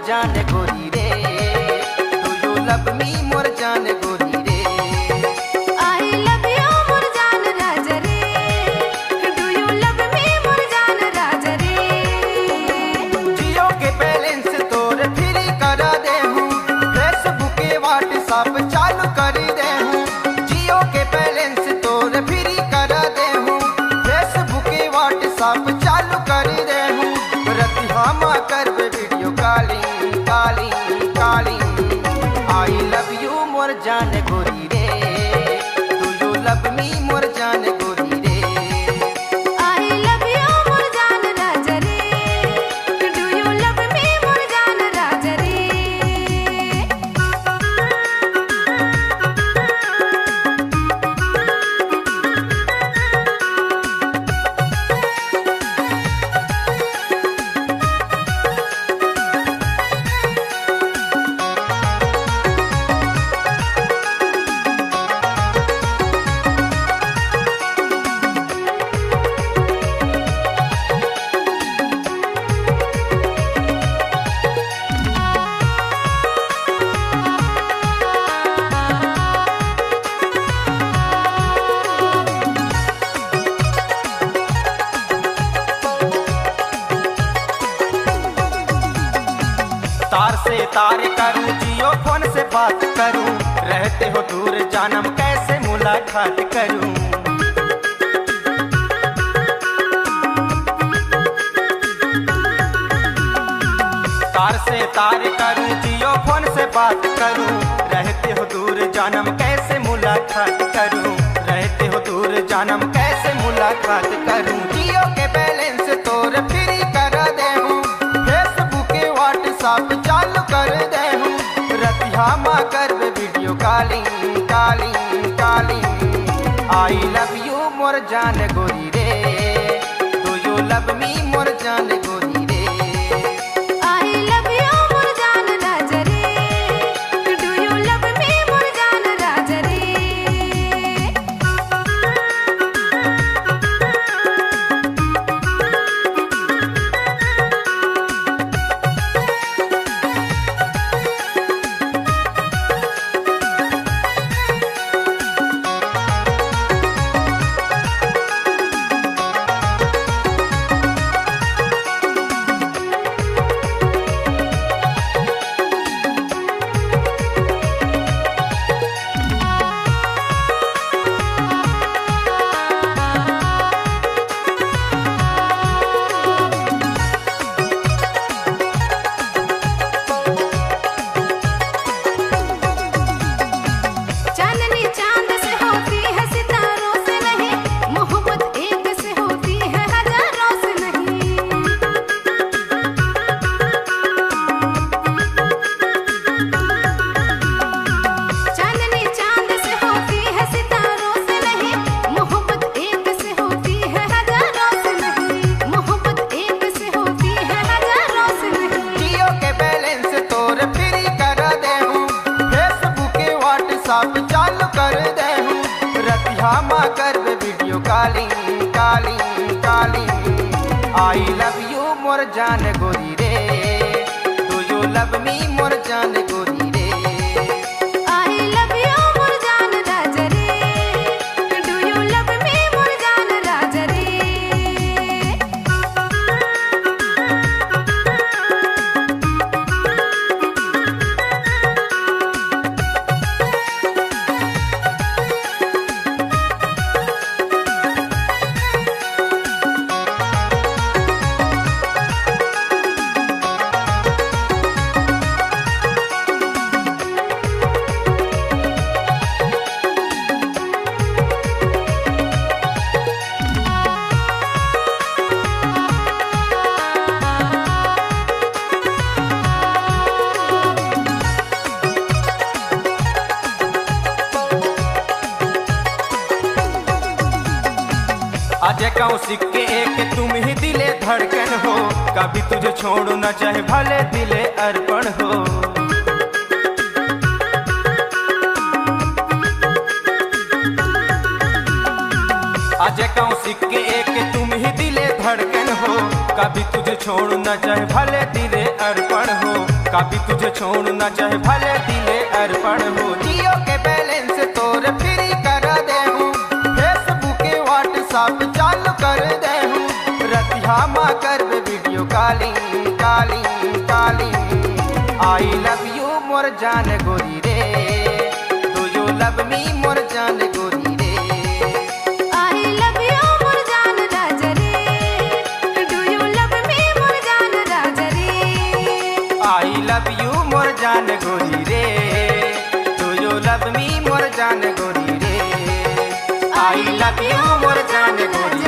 जान गोरी रे, डू यू लव मी मोर जान गोरी रे। आई लव यू मोर जान राजा रे, डू यू लव मी मोर जान राजा रे। जियो के बैलेंस तोर फ्री करा दे हूँ, फेसबुक व्हाट्सएप चालू कर दे हूँ। जियो के बैलेंस तोर फ्री करा दे हूँ, फेसबुक व्हाट्सएप चालू कर दे हूँ। रतिहामा कर video calling calling calling. I love you more जान गोरी रे, डू यू लव मी मोर जान गोरी रे। आई लव यू मोर जान राजा रे, डू यू लव मी मोर जान राजा रे। तार से तार करूं, जियो फोन से बात करूं, रहते हो दूर जानम कैसे मुलाकात करूं। तार से तार करूं, जियो फोन से बात करूं, रहते हो दूर जानम कैसे मुलाकात करूं। रहते हो दूर जानम कैसे मुलाकात करूं। जियो के बैलेंस तोर फ्री करा दे हूं, फेसबुक व्हाट्सएप चालू कर दे हूँ। रतिहामा कर video calling calling calling. I love you more जान गोरी रे, डू यू लव मी मोर जान गोरी रे। आई लव यू मोर जान राजा रे, डू यू लव मी मोर जान राजा रे। चांदनी चांद से होती है, सितारों से नहीं, मोहब्बत एक से होती है, हजारों से नहीं। चांदनी चांद से होती है, सितारों से नहीं, मोहब्बत एक से होती है, हजारों से नहीं। मोहब्बत एक से होती है, हजारों से नहीं। जियो के बैलेंस तोर फ्री करा दे हूँ, फेसबुक व्हाट्सएप चालू कर दे हूँ। रतिहामा कर video calling calling calling. I love you more जान गोरी रे, डू यू लव मी मोर जान गोरी रे। आई लव यू मोर जान राजा रे, डू यू लव मी मोर जान राजा रे। अजय कौशिक के एक तुम ही दिले धड़कन हो, कभी तुझे छोड़ू न चाहे भले दिले अर्पण हो। अजय कौशिक के एक तुम ही दिले धड़कन हो, कभी तुझे छोड़ न जाए भले दिले अर्पण हो। कभी तुझे छोड़ न चाहे भले दिले अर्पण हो। जियो के बैलेंस तोर फ्री कर दे हूँ, फेसबुक व्हाट्सएप चालू कर दे हूँ, रतिया माँ कर video calling calling calling. I love you more जान गोरी रे, डू यू लव मी मोर जान गोरी रे। I love you मोर जान राजा रे, do you love me मोर जान राजा रे। आई लव यू मोर जान गोरी रे, डू यू लव मी मोर जान गोरी रे। आई लव यू मोर जान गोरी